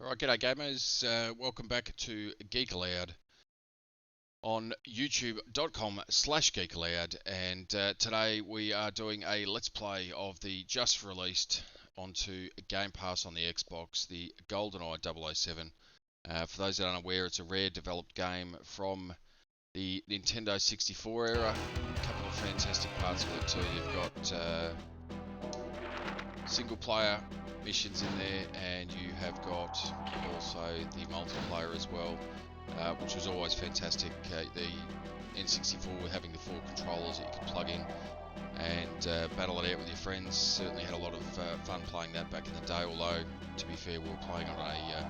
Alright, g'day gamers. Welcome back to Geek Aloud on youtube.com/Geek Aloud, and today we are doing a Let's Play of the just released onto Game Pass on the Xbox, the Goldeneye 007. For those that aren't aware, it's a Rare developed game from the Nintendo 64 era. A couple of fantastic parts of it too. You've got single player missions in there, and you have got also the multiplayer as well, which was always fantastic. The N64 with having the 4 controllers that you could plug in and battle it out with your friends. Certainly had a lot of fun playing that back in the day, although to be fair we were playing on a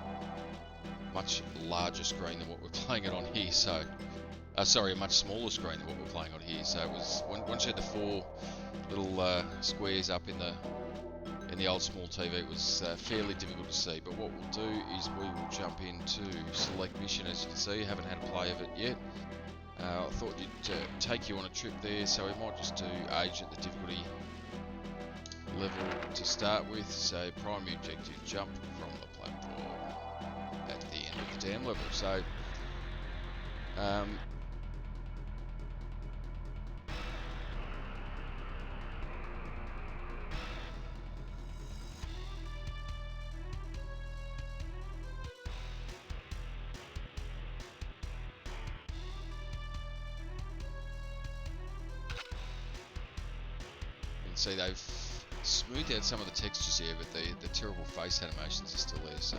much larger screen than what we're playing it on here, so sorry, a much smaller screen than what we're playing on here. So it was, once you had the 4 little squares up in the old small TV, it was fairly difficult to see. But what we'll do is we will jump into select mission. As you can see, I haven't had a play of it yet. I thought you'd take you on a trip there, so we might just do agent, the difficulty level to start with. So primary objective, jump from the platform at the end of the dam level. So see, they've smoothed out some of the textures here, but the terrible face animations are still there, so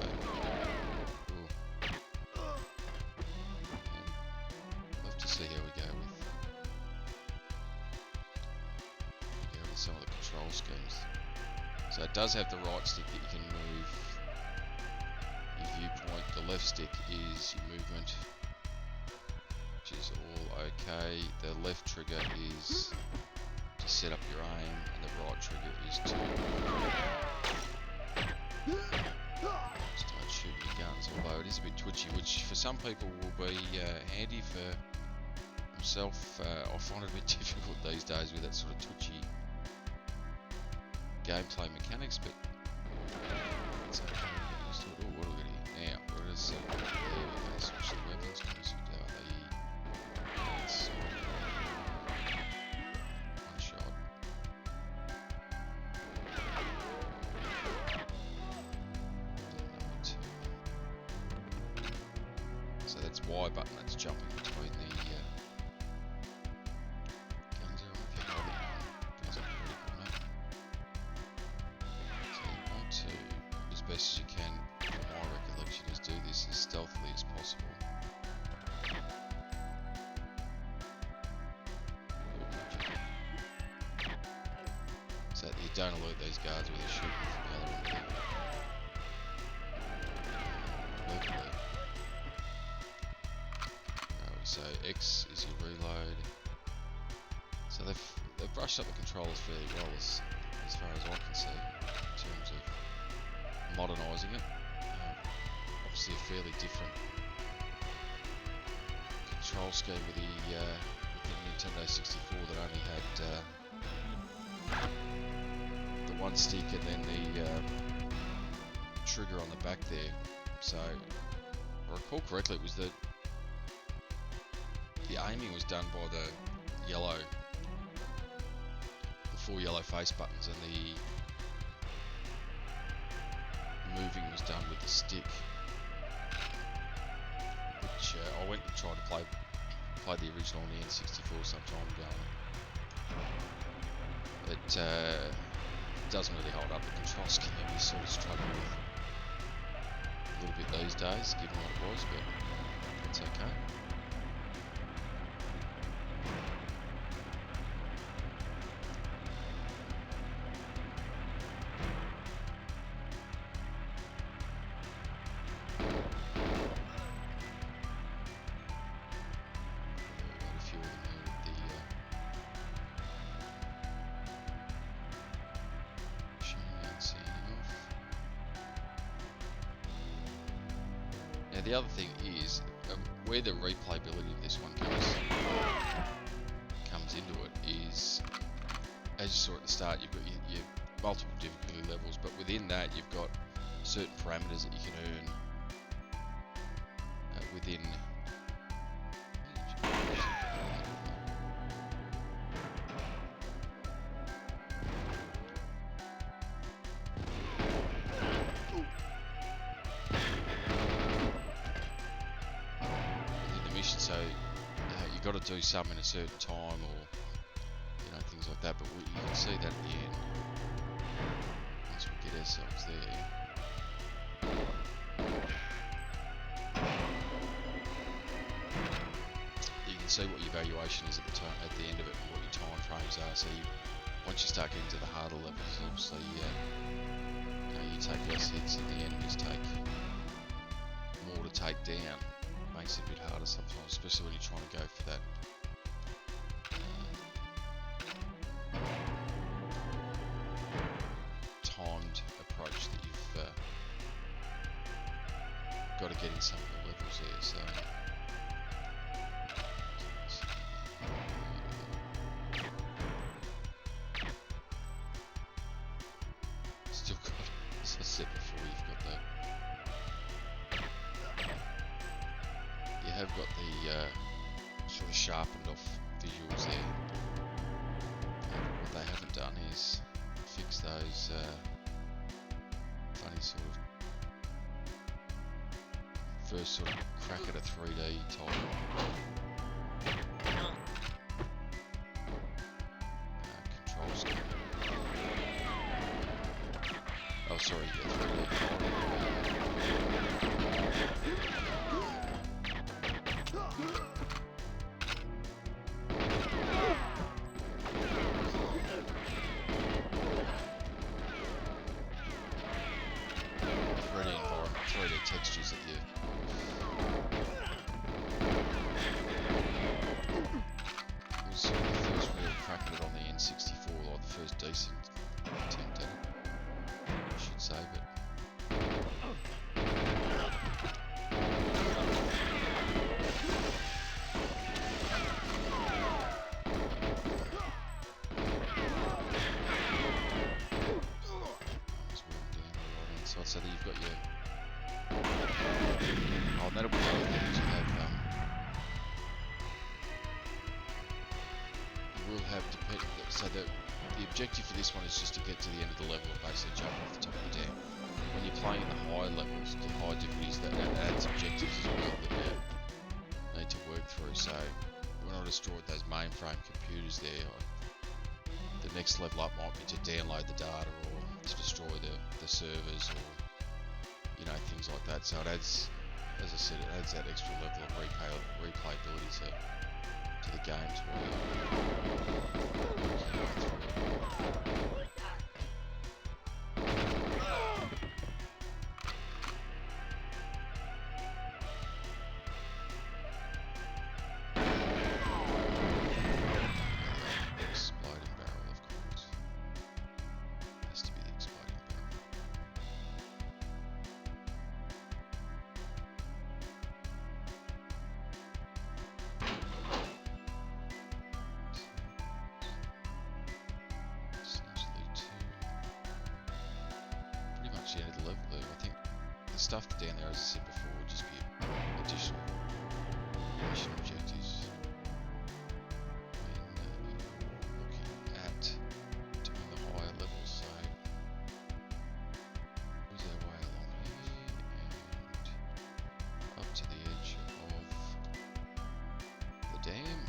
love to see how we go with some of the control schemes. So it does have the right stick that you can move your viewpoint. The left stick is your movement, which is all okay. The left trigger is to set up your aim, and the right trigger is to start shooting your guns, although it is a bit twitchy, which for some people will be handy. For myself, I find it a bit difficult these days with that sort of twitchy gameplay mechanics, but it's okay. Get used to it. Oh, what are we going to here? Now, where is it? There we go. Switch the weapons. Y button, that's jumping between the guns there. If you hold it, brings up a critical map. So you want to, as best as you can, from my recollection, is do this as stealthily as possible. So that you don't alert these guards where they're shooting from the other end. So X is your reload. So they've brushed up the controls fairly well as far as I can see in terms of modernising it. Obviously a fairly different control scheme with the Nintendo 64 that only had the one stick and then the trigger on the back there. So if I recall correctly, it was the aiming was done by the 4 yellow face buttons, and the moving was done with the stick, which I went and tried to play the original on the N64 some time ago. It doesn't really hold up. The control scheme you sort of struggle with a little bit these days, given what it was, but it's okay. Now the other thing is where the replayability of this one comes into it is, as you saw at the start, you've got your multiple difficulty levels, but within that you've got certain parameters that you can earn within. Within the mission, so you got to do some in a certain time, or things like that. But you can see that at the end once we get ourselves there. You can see what your valuation is at the end of it, and what your time frames are. So once you start getting to the harder levels, obviously you take less hits, and the enemies take more to take down. Makes it a bit harder sometimes, especially when you're trying to go for that timed approach that you've got to get in some of the levels there. So still got, as I said before, you've got you have got the sort of sharpened off visuals there. What they haven't done is fix those funny sort of first sort of crack at a 3D type control scheme. Oh, sorry, yeah, 3D. Textures that you was sort of the first real crack at it on the N64, or the first decent attempt at it, I should say, but so I'd say that you've got your that'll be the other things you have. You will have so the objective for this one is just to get to the end of the level and basically jump off the top of the dam. When you're playing in the high levels, the high difficulties, that adds objectives as well that you need to work through. So when I destroyed those mainframe computers there, the next level up might be to download the data, or to destroy the servers, or things like that. So it adds, as I said, it adds that extra level of replayability to the games exploding barrel, of course. Has to be the exploding barrel. The end of the level there. I think the stuff down there, as I said before, would just be additional mission objectives when looking at doing the higher levels. So where's our way along here, and up to the edge of the dam,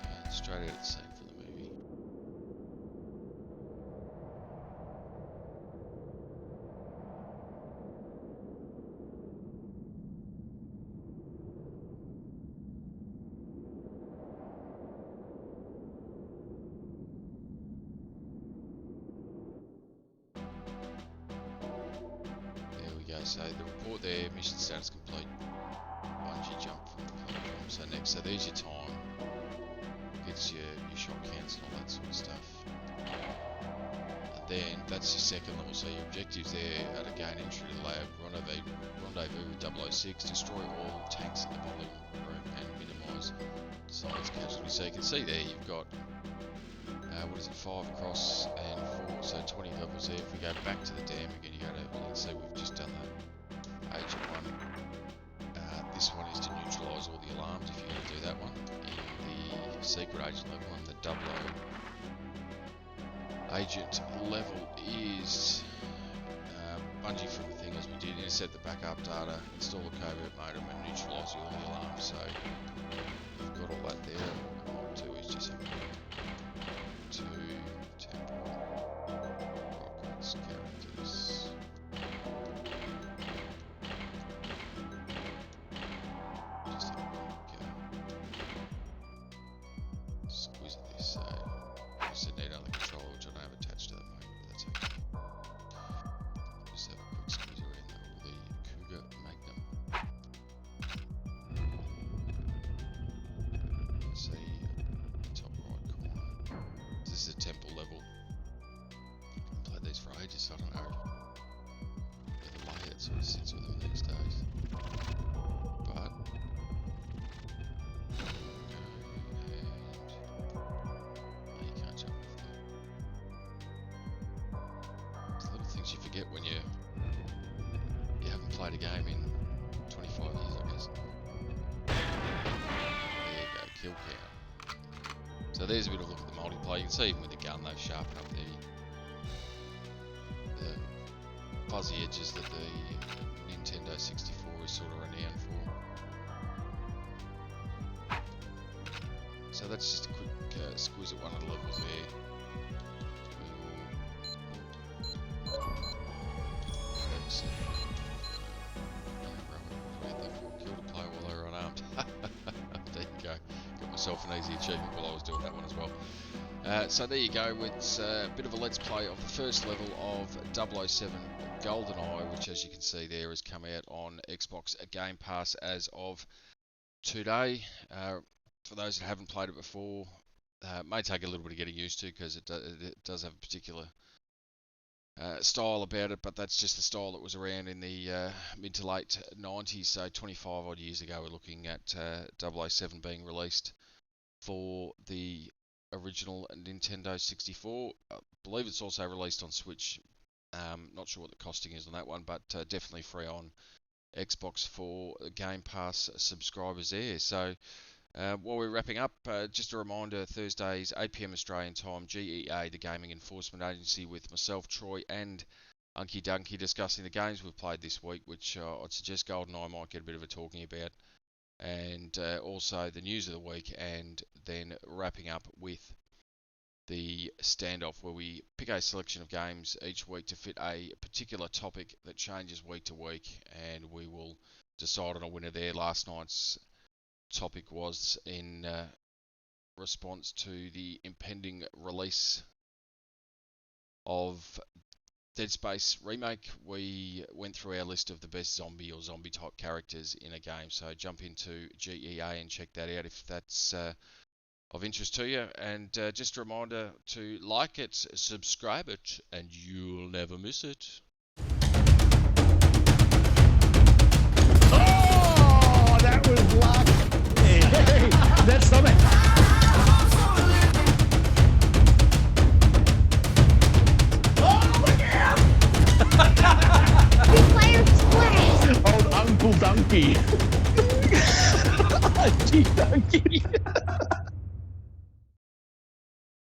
and straight out of the scene for the movie. So the report there, mission status complete. Bungee jump from the platform. So next, so there's your time. Gets your shot cancel, all that sort of stuff. And then that's your second level. So your objectives there are to gain entry to the lab, rendezvous with 006, destroy all tanks in the bottom room, and minimise science casualties. So you can see there you've got what is it, 5 across and 4, so 20 levels there. If we go back to the dam again, you go to, let's see, we've just done the agent one. This one is to neutralise all the alarms if you're going to do that one. In the secret agent level and the double agent level is bungee from the thing as we did, intercept the backup data, install the covert modem and neutralise all the alarms. So we've got all that there. What I might do is just have to temporal rockets characters. Just have a squeeze at this. So just need another controller which I don't have attached to that moment, but that's okay. Just have a quick squeeze around the Cougar Magnum. Let's see, top right corner. This is a temple level. I've played these for ages, so I don't know where the layout sort of sits with them these days. But you can't jump off there. It's little things you forget when you haven't played a game in 25 years, I guess. There you go, kill count. So there's a bit of a look at the multiplayer. You can see even with the gun they've sharpened up the fuzzy edges that the Nintendo 64 is sort of renowned for. So that's just a quick squeeze at one of the levels there. That's kill the player while they're unarmed. There you go. Got myself an easy achievement while I was doing that one as well. So there you go. It's a bit of a let's play of the first level of 007 Goldeneye, which as you can see there has come out on Xbox Game Pass as of today. For those that haven't played it before, it may take a little bit of getting used to because it does have a particular style about it, but that's just the style that was around in the mid to late 90s, so 25 odd years ago. We're looking at 007 being released for the original Nintendo 64. I believe it's also released on Switch. Not sure what the costing is on that one, but definitely free on Xbox for Game Pass subscribers there. So while we're wrapping up, just a reminder, Thursdays 8 PM Australian time, GEA, the Gaming Enforcement Agency, with myself, Troy and Unky Dunky discussing the games we've played this week, which I'd suggest Goldeneye might get a bit of a talking about, and also the news of the week, and then wrapping up with the standoff where we pick a selection of games each week to fit a particular topic that changes week to week, and we will decide on a winner there. Last night's topic was in response to the impending release of Dead Space Remake. We went through our list of the best zombie or zombie type characters in a game, so jump into GEA and check that out if that's of interest to you. And just a reminder to like it, subscribe it, and you'll never miss it. Oh, that was luck. Hey, that's something. Oh, look at him! Big player play. Old Uncle Donkey. Gee, Donkey.